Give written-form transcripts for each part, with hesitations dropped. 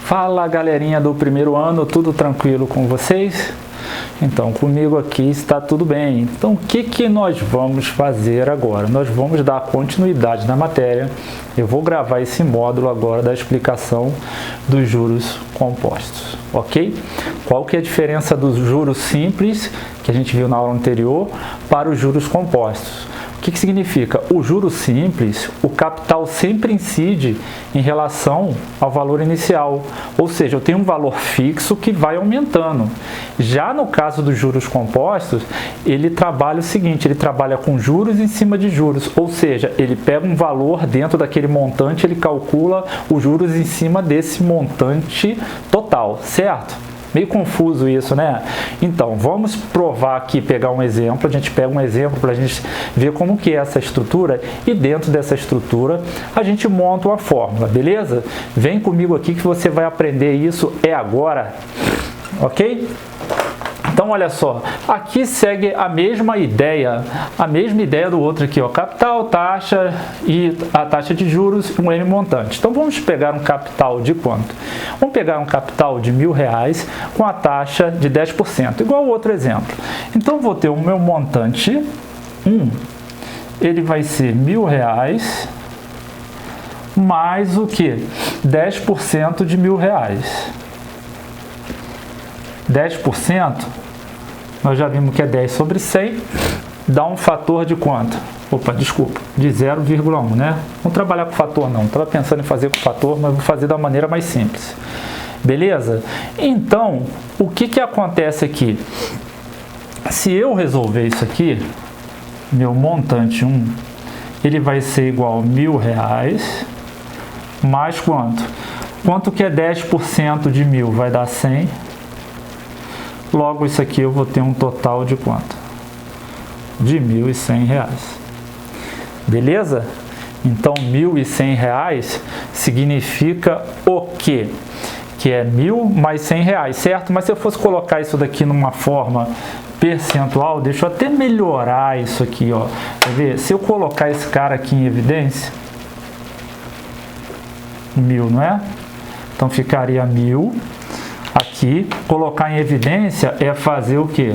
Fala galerinha do primeiro ano, tudo tranquilo com vocês? Então, comigo aqui está tudo bem. Então, o que nós vamos fazer agora? Nós vamos dar continuidade na matéria. Eu vou gravar esse módulo agora da explicação dos juros compostos, ok? Qual que é a diferença dos juros simples, que a gente viu na aula anterior, para os juros compostos? O que significa? O juro simples, o capital sempre incide em relação ao valor inicial, ou seja, eu tenho um valor fixo que vai aumentando. Já no caso dos juros compostos, ele trabalha o seguinte, ele trabalha com juros em cima de juros, ou seja, ele pega um valor dentro daquele montante, ele calcula os juros em cima desse montante total, certo? Meio confuso isso, né? Então, vamos provar aqui, pegar um exemplo. A gente pega um exemplo para a gente ver como que é essa estrutura e dentro dessa estrutura a gente monta uma fórmula, beleza? Vem comigo aqui que você vai aprender isso agora, ok? Então, olha só, aqui segue a mesma ideia do outro aqui, ó, capital, taxa e a taxa de juros e um M montante. Então, vamos pegar um capital de quanto? Vamos pegar um capital de R$1.000 com a taxa de 10%, igual o outro exemplo. Então, vou ter o meu montante 1, ele vai ser R$1.000 mais o que? 10% de R$1.000. 10%, nós já vimos que é 10 sobre 100, dá um fator de quanto? Opa, desculpa, de 0,1, né? Vamos trabalhar com fator não, estava pensando em fazer com fator, mas vou fazer da maneira mais simples. Beleza? Então, o que acontece aqui? Se eu resolver isso aqui, meu montante 1, ele vai ser igual a R$1.000 mais quanto? Quanto que é 10% de 1.000? Vai dar 100. Logo, isso aqui eu vou ter um total de quanto? De R$1.100. Beleza? Então, R$1.100 significa o quê? Que é 1.000 mais R$100, certo? Mas se eu fosse colocar isso daqui numa forma percentual, deixa eu até melhorar isso aqui, ó. Quer ver? Se eu colocar esse cara aqui em evidência, 1.000, não é? Então, ficaria 1.000. Aqui, colocar em evidência é fazer o quê?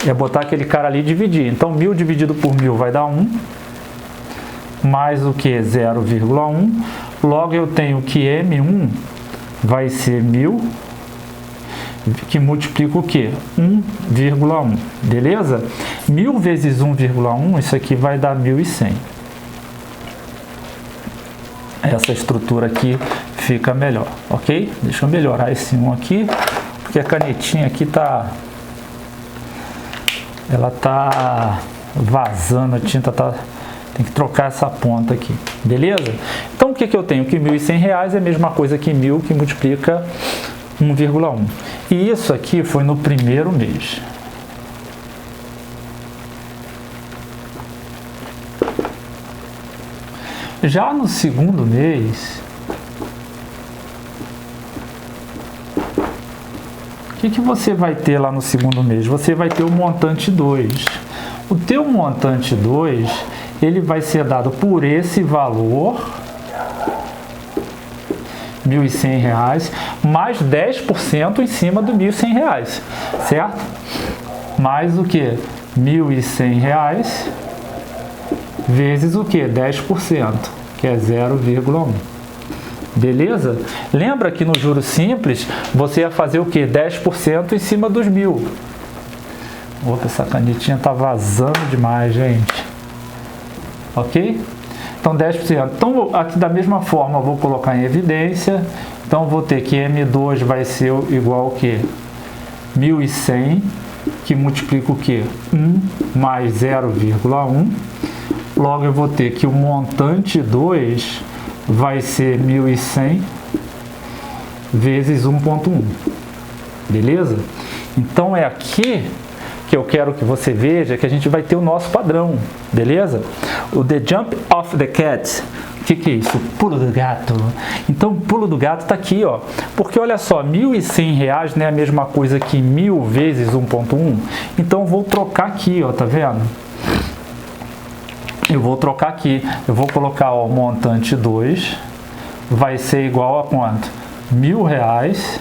É botar aquele cara ali e dividir. Então, 1.000 dividido por 1.000 vai dar 1, mais o que? 0,1. Logo, eu tenho que M1 vai ser 1.000, que multiplica o quê? 1,1. Beleza? 1.000 vezes 1,1, isso aqui vai dar 1.100. Essa estrutura aqui fica melhor, ok? Deixa eu melhorar esse 1 aqui, porque a canetinha aqui ela tá vazando, a tinta tem que trocar essa ponta aqui, beleza? Então, o que eu tenho? Que R$1.100 é a mesma coisa que 1.000 que multiplica 1,1. E isso aqui foi no primeiro mês. Já no segundo mês, o que você vai ter lá no segundo mês? Você vai ter o montante 2. O teu montante 2, ele vai ser dado por esse valor, R$1.100, mais 10% em cima do R$1.100, certo? Mais o que? R$1.100 vezes o que? 10%, que é 0,1. Beleza? Lembra que no juros simples, você ia fazer o que? 10% em cima dos 1.000. Opa, essa canetinha tá vazando demais, gente. Ok? Então, 10%. Então, aqui da mesma forma, eu vou colocar em evidência. Então, vou ter que M2 vai ser igual ao que? 1.100, que multiplica o que? 1 mais 0,1. Logo, eu vou ter que o montante 2 vai ser 1.100 vezes 1,1. Beleza? Então, é aqui que eu quero que você veja que a gente vai ter o nosso padrão. Beleza? O The Jump of the Cat. O que é isso? O pulo do gato. Então, o pulo do gato está aqui, ó. Porque, olha só, R$1.100 não é a mesma coisa que 1.000 vezes 1,1. Então, eu vou trocar aqui, ó. Tá vendo? Eu vou trocar aqui, eu vou colocar o montante 2, vai ser igual a quanto? R$ 1.000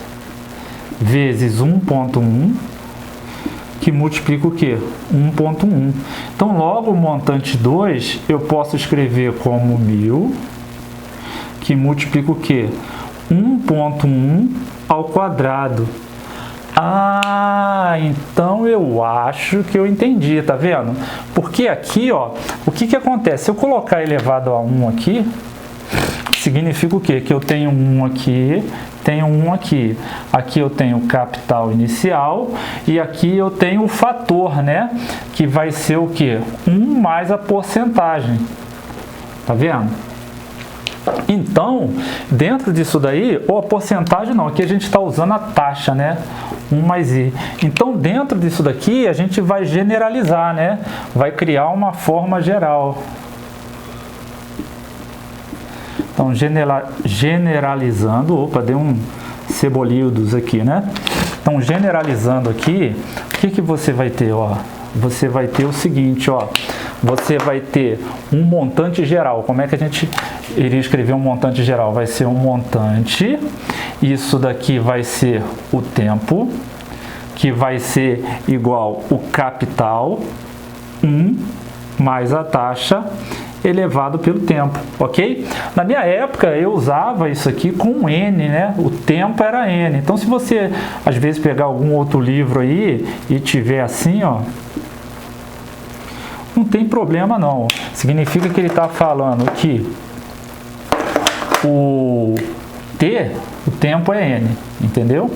vezes 1,1, que multiplica o quê? 1,1. Então, logo o montante 2 eu posso escrever como 1.000, que multiplica o quê? 1,1 ao quadrado. Ah, então eu acho que eu entendi, tá vendo? Porque aqui, ó, o que acontece? Se eu colocar elevado a 1 aqui, significa o quê? Que eu tenho 1 aqui, tenho 1 aqui. Aqui eu tenho o capital inicial e aqui eu tenho o fator, né? Que vai ser o quê? 1 mais a porcentagem. Tá vendo? Então, dentro disso daí, ou a porcentagem não, aqui a gente está usando a taxa, né? 1 mais i. Então, dentro disso daqui, a gente vai generalizar, né? Vai criar uma forma geral. Então, generalizando, opa, deu um cebolildos aqui, né? Então, generalizando aqui, o que você vai ter, ó? Você vai ter o seguinte, ó. Você vai ter um montante geral. Como é que a gente iria escrever um montante geral? Vai ser um montante, isso daqui vai ser o tempo, que vai ser igual o capital, 1 mais a taxa, elevado pelo tempo, ok? Na minha época eu usava isso aqui com N, né? O tempo era N. Então, se você às vezes pegar algum outro livro aí e tiver assim, ó, não tem problema não. Significa que ele está falando que o T, o tempo é N, entendeu?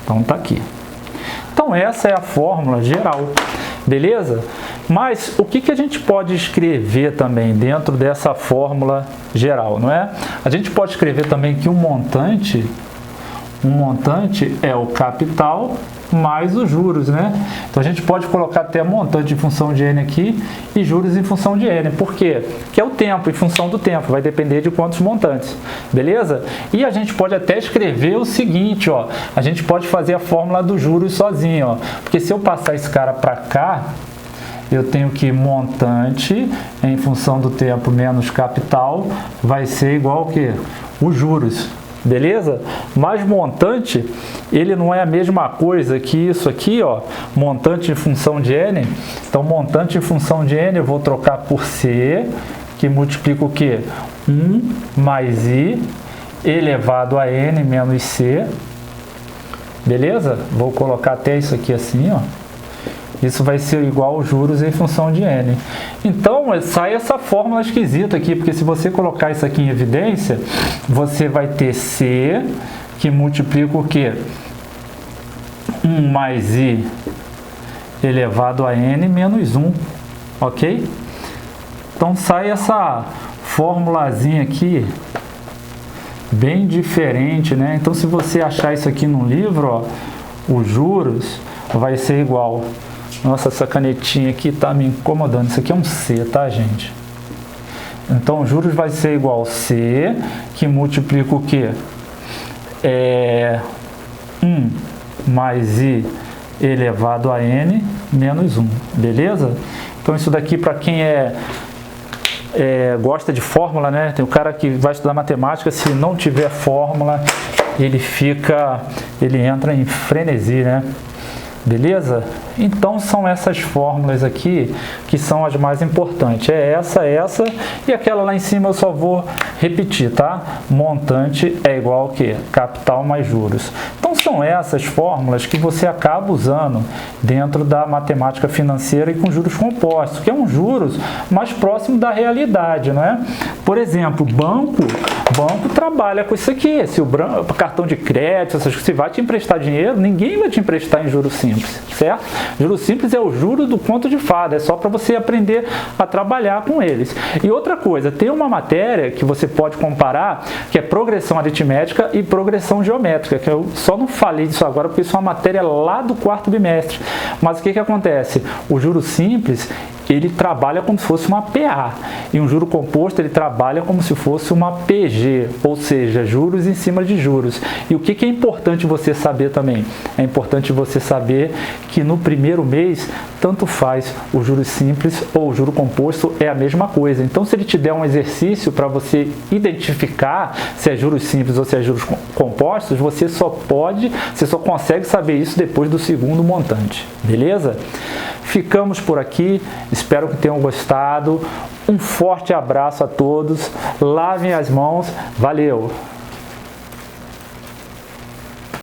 Então tá aqui. Então essa é a fórmula geral, beleza? Mas o que a gente pode escrever também dentro dessa fórmula geral, não é? A gente pode escrever também que um montante é o capital mais os juros, né? Então a gente pode colocar até montante em função de N aqui e juros em função de N. Por quê? Que é o tempo, em função do tempo, vai depender de quantos montantes, beleza? E a gente pode até escrever o seguinte, ó, a gente pode fazer a fórmula dos juros sozinho, ó, porque se eu passar esse cara para cá, eu tenho que montante em função do tempo menos capital vai ser igual ao quê? Os juros. Beleza? Mas montante, ele não é a mesma coisa que isso aqui, ó, montante em função de N. Então, montante em função de N eu vou trocar por C, que multiplica o quê? 1 mais I elevado a N menos C. Beleza? Vou colocar até isso aqui assim, ó. Isso vai ser igual aos juros em função de N. Então, sai essa fórmula esquisita aqui, porque se você colocar isso aqui em evidência, você vai ter C, que multiplica o quê? 1 mais I elevado a N menos 1, ok? Então, sai essa formulazinha aqui, bem diferente, né? Então, se você achar isso aqui no livro, ó, os juros vai ser igual... Nossa, essa canetinha aqui tá me incomodando. Isso aqui é um C, tá, gente? Então, juros vai ser igual a C, que multiplica o quê? 1 mais I elevado a N menos 1, beleza? Então, isso daqui para quem gosta de fórmula, né? Tem o cara que vai estudar matemática, se não tiver fórmula, ele entra em frenesi, né? Beleza? Então são essas fórmulas aqui que são as mais importantes. É essa e aquela lá em cima eu só vou repetir, tá? Montante é igual ao quê? Capital mais juros. Então são essas fórmulas que você acaba usando dentro da matemática financeira e com juros compostos, que é um juros mais próximo da realidade, não é? Por exemplo, banco trabalha com isso aqui. Se o cartão de crédito, se vai te emprestar dinheiro, ninguém vai te emprestar em juros simples, certo? Juros simples é o juro do conto de fada, é só para você aprender a trabalhar com eles. E outra coisa, tem uma matéria que você pode comparar, que é progressão aritmética e progressão geométrica, que eu só não falei disso agora porque isso é uma matéria lá do 4º bimestre. Mas o que acontece? O juros simples, ele trabalha como se fosse uma PA, e um juro composto ele trabalha como se fosse uma PG, ou seja, juros em cima de juros. E o que é importante você saber também? É importante você saber que no primeiro mês, tanto faz o juro simples ou o juro composto, é a mesma coisa. Então, se ele te der um exercício para você identificar se é juros simples ou se é juros compostos, você só consegue saber isso depois do segundo montante, beleza? Ficamos por aqui, espero que tenham gostado. Um forte abraço a todos, lavem as mãos, valeu!